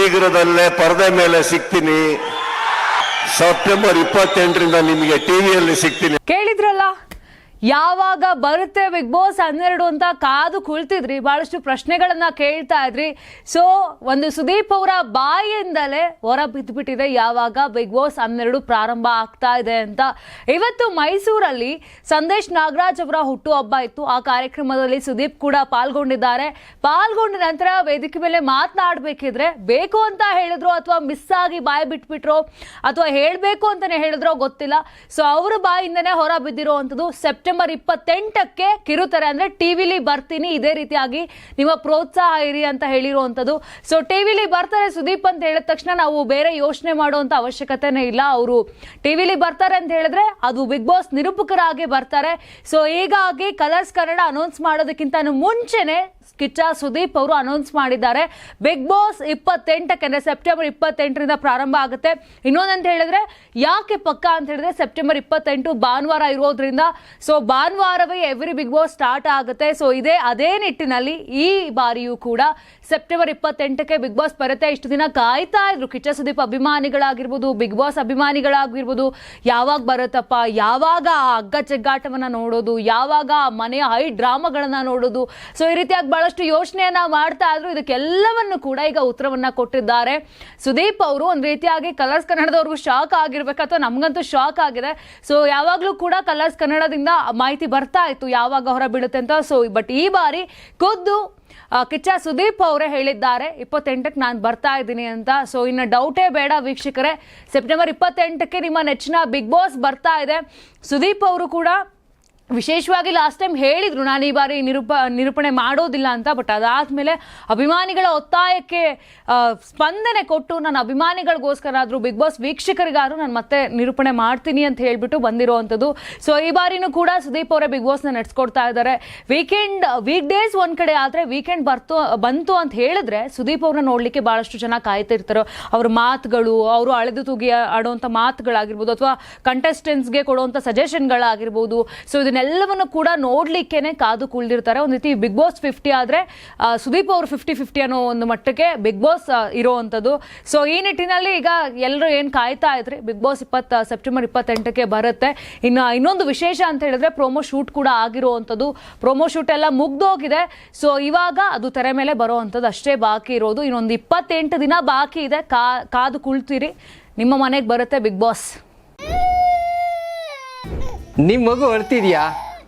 ಶೀಘ್ರದಲ್ಲೇ ಪರದೆ ಮೇಲೆ ಸಿಗ್ತೀನಿ. ಸೆಪ್ಟೆಂಬರ್ 28ರಿಂದ ನಿಮಗೆ ಟಿವಿಯಲ್ಲಿ ಸಿಗ್ತೀನಿ. ಕೇಳಿದ್ರಲ್ಲ, ಯಾವಾಗ ಬರುತ್ತೆ ಬಿಗ್ ಬಾಸ್ 12 ಅಂತ ಕಾದು ಕುಳಿತಿದ್ರಿ, ಬಹಳಷ್ಟು ಪ್ರಶ್ನೆಗಳನ್ನ ಕೇಳ್ತಾ ಇದ್ರಿ. ಸೊ ಒಂದು ಸುದೀಪ್ ಅವರ ಬಾಯಿಂದಲೇ ಹೊರ ಬಿದ್ದುಬಿಟ್ಟಿದೆ ಯಾವಾಗ ಬಿಗ್ ಬಾಸ್ 12 ಪ್ರಾರಂಭ ಆಗ್ತಾ ಇದೆ ಅಂತ. ಇವತ್ತು ಮೈಸೂರಲ್ಲಿ ಸಂದೇಶ್ ನಾಗರಾಜ್ ಅವರ ಹುಟ್ಟುಹಬ್ಬ ಇತ್ತು. ಆ ಕಾರ್ಯಕ್ರಮದಲ್ಲಿ ಸುದೀಪ್ ಕೂಡ ಪಾಲ್ಗೊಂಡಿದ್ದಾರೆ. ಪಾಲ್ಗೊಂಡ ನಂತರ ವೇದಿಕೆ ಮೇಲೆ ಮಾತನಾಡಬೇಕಿದ್ರೆ ಬೇಕು ಅಂತ ಹೇಳಿದ್ರು ಅಥವಾ ಮಿಸ್ ಆಗಿ ಬಾಯಿ ಬಿಟ್ಬಿಟ್ರೋ ಅಥವಾ ಹೇಳಬೇಕು ಅಂತಾನೆ ಹೇಳಿದ್ರೋ ಗೊತ್ತಿಲ್ಲ. ಸೊ ಅವರ ಬಾಯಿಂದನೇ ಹೊರ ಬಿದ್ದಿರುವಂಥದ್ದು ಸೆಪ್ಟೆಂಬರ್ 28ಕ್ಕೆ ಕಿರುತೆರೆ ಅಂದ್ರೆ ಟಿವಿಲಿ ಬರ್ತೀನಿ, ಇದೇ ರೀತಿಯಾಗಿ ನಿಮ್ಮ ಪ್ರೋತ್ಸಾಹ ಇರಿ ಅಂತ ಹೇಳಿರುವಂಥದ್ದು. ಸೊ ಟಿವಿಲಿ ಬರ್ತಾರೆ ಸುದೀಪ್ ಅಂತ ಹೇಳಿದ ತಕ್ಷಣ ನಾವು ಬೇರೆ ಯೋಚನೆ ಮಾಡುವಂತ ಅವಶ್ಯಕತೆನೇ ಇಲ್ಲ. ಅವರು ಟಿವಿಲಿ ಬರ್ತಾರೆ ಅಂತ ಹೇಳಿದ್ರೆ ಅದು ಬಿಗ್ ಬಾಸ್ ನಿರೂಪಕರಾಗಿ ಬರ್ತಾರೆ. ಸೊ ಹೀಗಾಗಿ ಕಲರ್ಸ್ ಕನ್ನಡ ಅನೌನ್ಸ್ ಮಾಡೋದಕ್ಕಿಂತ ಮುಂಚೆನೆ ಕಿಚ್ಚ ಸುದೀಪ್ ಅವರು ಅನೌನ್ಸ್ ಮಾಡಿದ್ದಾರೆ ಬಿಗ್ ಬಾಸ್ 28ಕ್ಕೆ ಅಂದ್ರೆ ಸೆಪ್ಟೆಂಬರ್ 28ರಿಂದ ಪ್ರಾರಂಭ ಆಗುತ್ತೆ. ಇನ್ನೊಂದಂತ ಹೇಳಿದ್ರೆ ಯಾಕೆ ಪಕ್ಕ ಅಂತ ಹೇಳಿದ್ರೆ ಸೆಪ್ಟೆಂಬರ್ 28 ಭಾನುವಾರ ಇರೋದ್ರಿಂದ ಸೊ ಭಾನುವಾರವೇ ಎವ್ರಿ ಬಿಗ್ ಬಾಸ್ ಸ್ಟಾರ್ಟ್ ಆಗುತ್ತೆ. ಸೊ ಅದೇ ನಿಟ್ಟಿನಲ್ಲಿ ಈ ಬಾರಿಯೂ ಕೂಡ ಸೆಪ್ಟೆಂಬರ್ 28ಕ್ಕೆ ಬಿಗ್ ಬಾಸ್ ಬರುತ್ತೆ. ಇಷ್ಟು ದಿನ ಕಾಯ್ತಾ ಇದ್ರು ಕಿಚ್ಚ ಸುದೀಪ್ ಅಭಿಮಾನಿಗಳಾಗಿರ್ಬೋದು, ಬಿಗ್ ಬಾಸ್ ಅಭಿಮಾನಿಗಳಾಗಿರ್ಬೋದು, ಯಾವಾಗ ಬರುತ್ತಪ್ಪ, ಯಾವಾಗ ಆ ಹಗ್ಗ ಚೆಗ್ಗಾಟವನ್ನ ನೋಡೋದು, ಯಾವಾಗ ಮನೆಯ ಹೈ ಡ್ರಾಮಾಗಳನ್ನ ನೋಡೋದು. ಸೊ ಈ ರೀತಿಯಾಗಿ ಬಹಳಷ್ಟು ಯೋಚನೆಯನ್ನ ಮಾಡ್ತಾ ಇದ್ರು. ಇದಕ್ಕೆಲ್ಲವನ್ನು ಕೂಡ ಈಗ ಉತ್ತರವನ್ನ ಕೊಟ್ಟಿದ್ದಾರೆ ಸುದೀಪ್ ಅವರು. ಒಂದ್ ರೀತಿಯಾಗಿ ಕಲರ್ಸ್ ಕನ್ನಡದವ್ರಿಗೂ ಶಾಕ್ ಆಗಿರ್ಬೇಕು ಅಥವಾ ನಮ್ಗಂತೂ ಶಾಕ್ ಆಗಿದೆ. ಸೊ ಯಾವಾಗ್ಲೂ ಕೂಡ ಕಲರ್ಸ್ ಕನ್ನಡದಿಂದ ಮಾಹಿತಿ ಬರ್ತಾ ಇತ್ತು ಯಾವಾಗ ಹೊರ ಬೀಳುತ್ತೆ ಅಂತ. ಸೊ ಬಟ್ ಈ ಬಾರಿ ಖುದ್ದು ಕಿಚ್ಚ ಸುದೀಪ್ ಅವರೇ ಹೇಳಿದ್ದಾರೆ 28ಕ್ಕೆ ನಾನು ಬರ್ತಾ ಇದ್ದೀನಿ ಅಂತ. ಸೊ ಇನ್ನು ಡೌಟೇ ಬೇಡ ವೀಕ್ಷಕರೇ, ಸೆಪ್ಟೆಂಬರ್ 28ಕ್ಕೆ ನಿಮ್ಮ ನೆಚ್ಚಿನ ಬಿಗ್ ಬಾಸ್ ಬರ್ತಾ ಇದೆ. ಸುದೀಪ್ ಅವರು ಕೂಡ ವಿಶೇಷವಾಗಿ ಲಾಸ್ಟ್ ಟೈಮ್ ಹೇಳಿದ್ರು ನಾನು ಈ ಬಾರಿ ನಿರೂಪಣೆ ಮಾಡೋದಿಲ್ಲ ಅಂತ. ಬಟ್ ಅದಾದ್ಮೇಲೆ ಅಭಿಮಾನಿಗಳ ಒತ್ತಾಯಕ್ಕೆ ಸ್ಪಂದನೆ ಕೊಟ್ಟು ನಾನು ಅಭಿಮಾನಿಗಳಿಗೋಸ್ಕರ ಆದ್ರೂ ಬಿಗ್ ಬಾಸ್ ವೀಕ್ಷಕರಿಗಾದ್ರೂ ನಾನು ಮತ್ತೆ ನಿರೂಪಣೆ ಮಾಡ್ತೀನಿ ಅಂತ ಹೇಳ್ಬಿಟ್ಟು ಬಂದಿರುವಂಥದ್ದು. ಸೊ ಈ ಬಾರಿನೂ ಕೂಡ ಸುದೀಪ್ ಅವರೇ ಬಿಗ್ ಬಾಸ್ನ ನಡೆಸ್ಕೊಡ್ತಾ ಇದ್ದಾರೆ. ವೀಕ್ ಡೇಸ್ ಒಂದ್ ಕಡೆ ಆದ್ರೆ ವೀಕೆಂಡ್ ಬಂತು ಅಂತ ಹೇಳಿದ್ರೆ ಸುದೀಪ್ ಅವ್ರನ್ನ ನೋಡ್ಲಿಕ್ಕೆ ಬಹಳಷ್ಟು ಜನ ಕಾಯ್ತಿರ್ತಾರೆ. ಅವ್ರ ಮಾತುಗಳು, ಅವರು ಅಳೆದು ತೂಗಿ ಆಡುವಂಥ ಮಾತುಗಳಾಗಿರ್ಬೋದು ಅಥವಾ ಕಂಟೆಸ್ಟೆಂಟ್ಸ್ಗೆ ಕೊಡುವಂಥ ಸಜೆಷನ್ಗಳಾಗಿರ್ಬೋದು. ಸೊ ಇದನ್ನೆಲ್ಲವನ್ನು ಕೂಡ ನೋಡ್ಲಿಕ್ಕೇನೆ ಕಾದು ಕುಳಿದಿರ್ತಾರೆ. ಒಂದು ರೀತಿ ಬಿಗ್ ಬಾಸ್ 50 ಆದ್ರೆ ಸುದೀಪ್ ಅವರು 50-50 ಅನ್ನೋ ಒಂದು ಮಟ್ಟಕ್ಕೆ ಬಿಗ್ ಬಾಸ್ ಇರೋವಂಥದ್ದು. ಸೊ ಈ ನಿಟ್ಟಿನಲ್ಲಿ ಈಗ ಎಲ್ಲರೂ ಏನ್ ಕಾಯ್ತಾ ಇದ್ರಿ ಬಿಗ್ ಬಾಸ್ ಸೆಪ್ಟೆಂಬರ್ 28ಕ್ಕೆ ಬರುತ್ತೆ. ಇನ್ನೊಂದು ವಿಶೇಷ ಅಂತ ಹೇಳಿದ್ರೆ ಪ್ರೋಮೋ ಶೂಟ್ ಕೂಡ ಆಗಿರುವಂಥದ್ದು. ಪ್ರೋಮೋ ಶೂಟ್ ಎಲ್ಲ ಮುಗ್ದೋಗಿದೆ. ಸೊ ಇವಾಗ ಅದು ತೆರೆ ಮೇಲೆ ಬರೋವಂಥದ್ದು ಅಷ್ಟೇ ಬಾಕಿ ಇರೋದು. ಇನ್ನೊಂದು 28 ದಿನ ಬಾಕಿ ಇದೆ. ಕಾದು ಕುಳ್ತೀರಿ, ನಿಮ್ಮ ಮನೆಗೆ ಬರುತ್ತೆ ಬಿಗ್ ಬಾಸ್. ನಿಮ್ ಮಗು ಅಳ್ತಿದ್ಯಾ?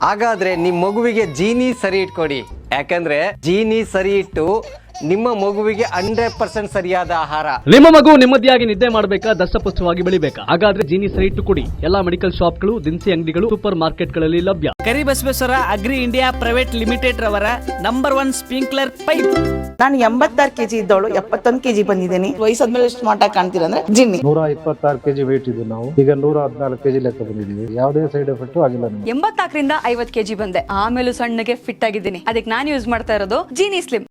ಹಾಗಾದ್ರೆ ನಿಮ್ ಮಗುವಿಗೆ ಜೀನಿ ಸರಿ ಇಟ್ಕೊಡಿ. ಯಾಕಂದ್ರೆ ಜೀನಿ ಸರಿ ಇಟ್ಟು ನಿಮ್ಮ ಮಗುವಿಗೆ 100% ಸರಿಯಾದ ಆಹಾರ. ನಿಮ್ಮ ಮಗು ನೆಮ್ಮದಿಯಾಗಿ ನಿದ್ದೆ ಮಾಡಬೇಕಾ, ದಷ್ಟಪುಷ್ಟವಾಗಿ ಬೆಳಿಬೇಕಾ? ಹಾಗಾದ್ರೆ ಜೀನಿ ಸರಿ ಇಟ್ಟು ಕೊಡಿ. ಎಲ್ಲಾ ಮೆಡಿಕಲ್ ಶಾಪ್ಗಳು, ದಿನಸಿ ಅಂಗಡಿಗಳು, ಸೂಪರ್ ಮಾರ್ಕೆಟ್ಗಳಲ್ಲಿ ಲಭ್ಯ. Karibasaveshwara agri India private limited ರವರ ನಂಬರ್ 1 ಸ್ಪ್ರಿಂಕ್ಲರ್ ಪೈಪ್. ನಾನು 86 kg ಇದ್ದವಳು 71 kg ಬಂದಿದ್ದೀನಿ. ವಯಸ್ಸಾದ್ಮೇಲೆ ಸ್ಮಾರ್ಟ್ ಆಗಿ ಕಾಣ್ತೀರ ಅಂದ್ರೆ ಜಿನ್ನಿ. 126 kg ವೇಟ್ ಇದ್ದು ನಾವು ಈಗ 114 kg ಲೆಕ್ಕ ಬಂದಿದ್ದೀವಿ. ಯಾವುದೇ ಸೈಡ್ ಎಫೆಕ್ಟ್ ಆಗಿಲ್ಲ ನಮಗೆ. 84ರಿಂದ 50 kg ಬಂದೆ. ಆಮೇಲೆ ಸಣ್ಣಗೆ ಫಿಟ್ ಆಗಿದ್ದೀನಿ. ಅದಕ್ಕೆ ನಾನು ಯೂಸ್ ಮಾಡ್ತಾ ಇರೋದು ಜೀನಿ ಸ್ಲಿಮ್.